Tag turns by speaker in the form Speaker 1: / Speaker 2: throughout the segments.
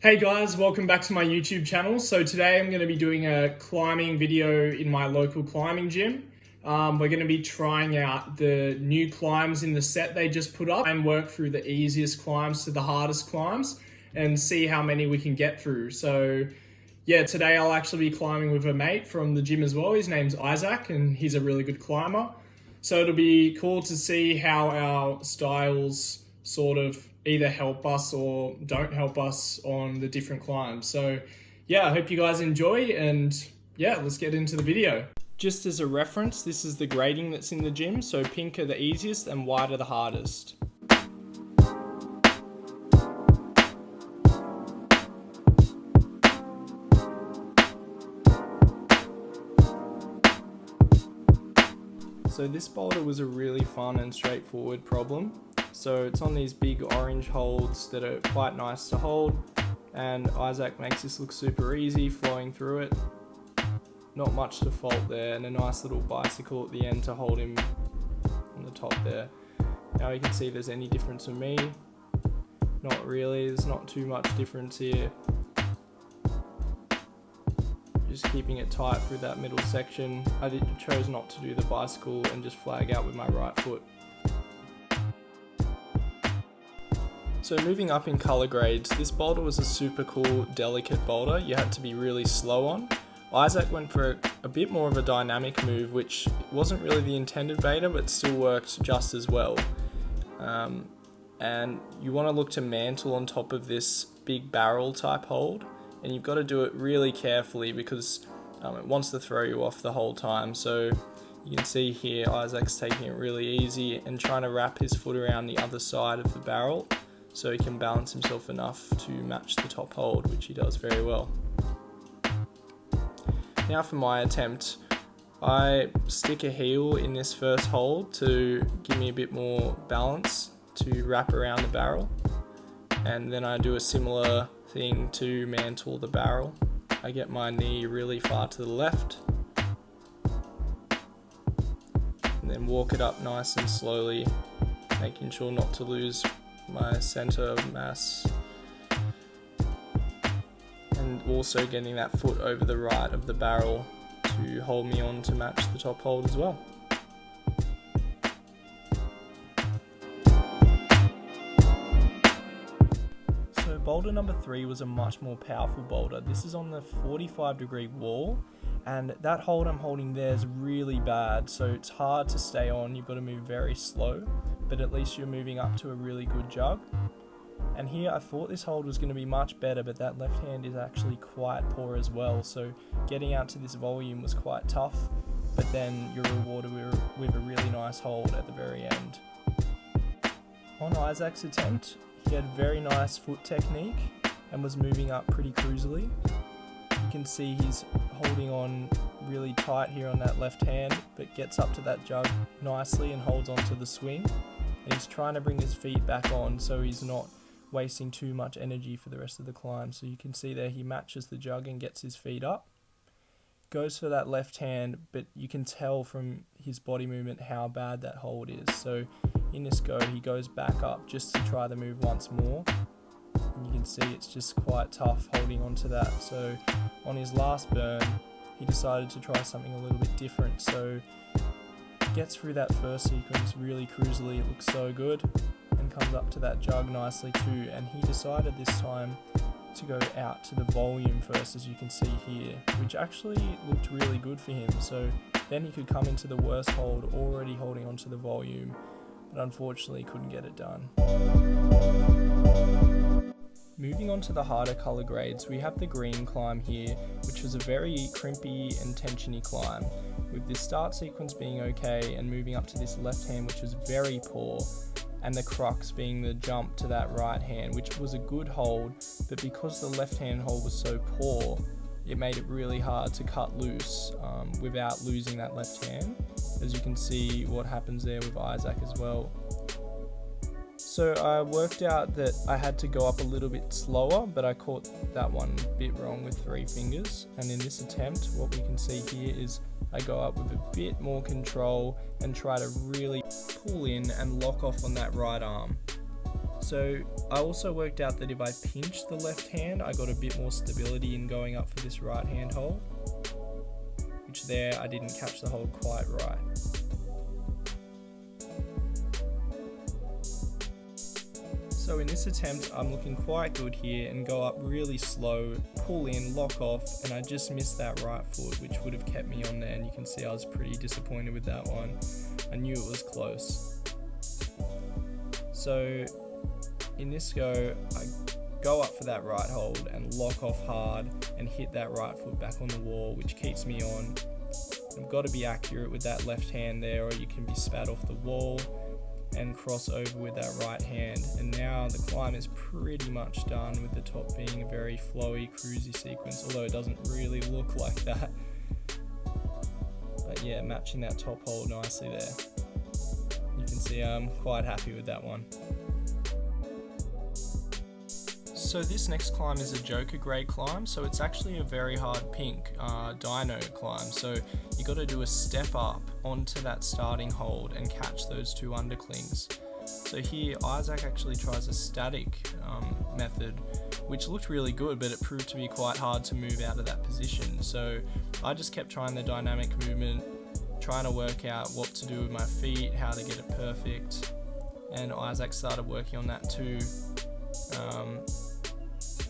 Speaker 1: Hey guys, welcome back to my YouTube channel. So today I'm going to be doing a climbing video in my local climbing gym. We're going to be trying out the new climbs in the set they just put up and work through the easiest climbs to the hardest climbs and see how many we can get through. So yeah, today I'll actually be climbing with a mate from the gym as well. His name's Isaac and he's a really good climber. So it'll be cool to see how our styles sort of either help us or don't help us on the different climbs. So yeah, I hope you guys enjoy, and yeah, let's get into the video. Just as a reference, this is the grading that's in the gym. So pink are the easiest and white are the hardest. So this boulder was a really fun and straightforward problem. So it's on these big orange holds that are quite nice to hold, and Isaac makes this look super easy, flowing through it. Not much to fault there, and a nice little bicycle at the end to hold him on the top there. Now you can see if there's any difference with me. Not really, there's not too much difference here. Just keeping it tight through that middle section. I chose not to do the bicycle and just flag out with my right foot. So moving up in colour grades, this boulder was a super cool, delicate boulder you had to be really slow on. Isaac went for a bit more of a dynamic move, which wasn't really the intended beta, but still worked just as well. And you want to look to mantle on top of this big barrel type hold, and you've got to do it really carefully because it wants to throw you off the whole time. So you can see here Isaac's taking it really easy and trying to wrap his foot around the other side of the barrel so he can balance himself enough to match the top hold, which he does very well. Now for my attempt, I stick a heel in this first hold to give me a bit more balance to wrap around the barrel, and then I do a similar thing to mantle the barrel. I get my knee really far to the left and then walk it up nice and slowly, making sure not to lose my center of mass, and also getting that foot over the right of the barrel to hold me on to match the top hold as well. So boulder number 3 was a much more powerful boulder. This is on the 45-degree wall, and that hold I'm holding there is really bad, so it's hard to stay on. You've got to move very slow, but at least you're moving up to a really good jug. And here I thought this hold was going to be much better, but that left hand is actually quite poor as well, so getting out to this volume was quite tough, but then you're rewarded with a really nice hold at the very end. On Isaac's attempt, he had very nice foot technique and was moving up pretty cruisily. You can see he's holding on really tight here on that left hand, but gets up to that jug nicely and holds onto the swing. And he's trying to bring his feet back on so he's not wasting too much energy for the rest of the climb. So you can see there he matches the jug and gets his feet up. Goes for that left hand, but you can tell from his body movement how bad that hold is. So in this go, he goes back up just to try the move once more. And you can see it's just quite tough holding onto that. So on his last burn, he decided to try something a little bit different. So gets through that first sequence really cruisily, it looks so good, and comes up to that jug nicely too. And he decided this time to go out to the volume first, as you can see here, which actually looked really good for him. So then he could come into the worst hold already holding onto the volume, but unfortunately couldn't get it done. Moving on to the harder colour grades, we have the green climb here, which was a very crimpy and tensiony climb, with this start sequence being okay and moving up to this left hand, which was very poor, and the crux being the jump to that right hand, which was a good hold, but because the left hand hold was so poor, it made it really hard to cut loose without losing that left hand, as you can see what happens there with Isaac as well. So I worked out that I had to go up a little bit slower, but I caught that one a bit wrong with 3 fingers. And in this attempt, what we can see here is I go up with a bit more control and try to really pull in and lock off on that right arm. So I also worked out that if I pinch the left hand, I got a bit more stability in going up for this right hand hold, which there I didn't catch the hold quite right. So in this attempt, I'm looking quite good here and go up really slow, pull in, lock off, and I just missed that right foot, which would have kept me on there, and you can see I was pretty disappointed with that one. I knew it was close. So in this go, I go up for that right hold and lock off hard and hit that right foot back on the wall, which keeps me on. I've got to be accurate with that left hand there, or you can be spat off the wall and cross over with that right hand. And now the climb is pretty much done, with the top being a very flowy, cruisy sequence, although it doesn't really look like that. But yeah, matching that top hold nicely there. You can see I'm quite happy with that one. So this next climb is a Joker grade climb, so it's actually a very hard pink dyno climb. So you got to do a step up onto that starting hold and catch those two underclings. So here Isaac actually tries a static method, which looked really good, but it proved to be quite hard to move out of that position. So I just kept trying the dynamic movement, trying to work out what to do with my feet, how to get it perfect, and Isaac started working on that too.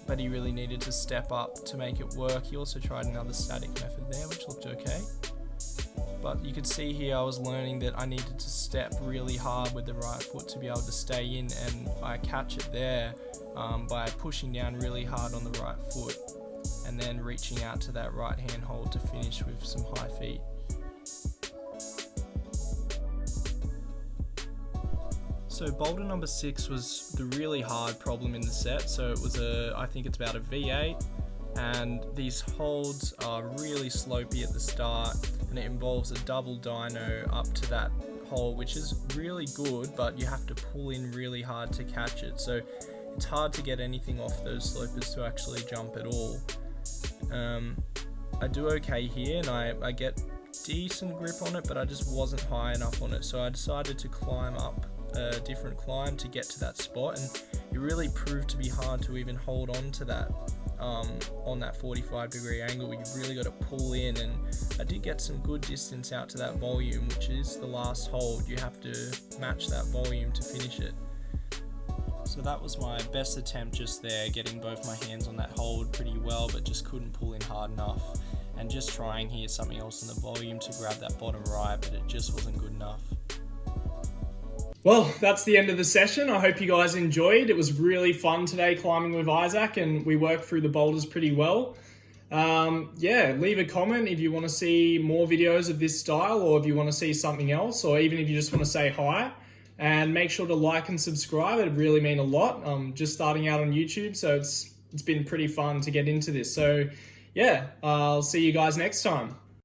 Speaker 1: But he really needed to step up to make it work. He also tried another static method there, which looked okay. But you could see here I was learning that I needed to step really hard with the right foot to be able to stay in, and I catch it there by pushing down really hard on the right foot and then reaching out to that right hand hold to finish with some high feet. So boulder number 6 was the really hard problem in the set. So it was I think it's about a V8, and these holds are really slopey at the start, and it involves a double dyno up to that hole, which is really good, but you have to pull in really hard to catch it. So it's hard to get anything off those slopers to actually jump at all. I do okay here, and I get decent grip on it, but I just wasn't high enough on it. So I decided to climb up a different climb to get to that spot, and it really proved to be hard to even hold on to that on that 45-degree angle. You really got to pull in, and I did get some good distance out to that volume, which is the last hold. You have to match that volume to finish it. So that was my best attempt just there, getting both my hands on that hold pretty well, but just couldn't pull in hard enough, and just trying here something else in the volume to grab that bottom right, but it just wasn't good enough.
Speaker 2: Well, that's the end of the session. I hope you guys enjoyed. It was really fun today climbing with Isaac, and we worked through the boulders pretty well. Leave a comment if you want to see more videos of this style, or if you want to see something else, or even if you just want to say hi. And make sure to like and subscribe. It really mean a lot. I'm just starting out on YouTube, so it's been pretty fun to get into this. So yeah, I'll see you guys next time.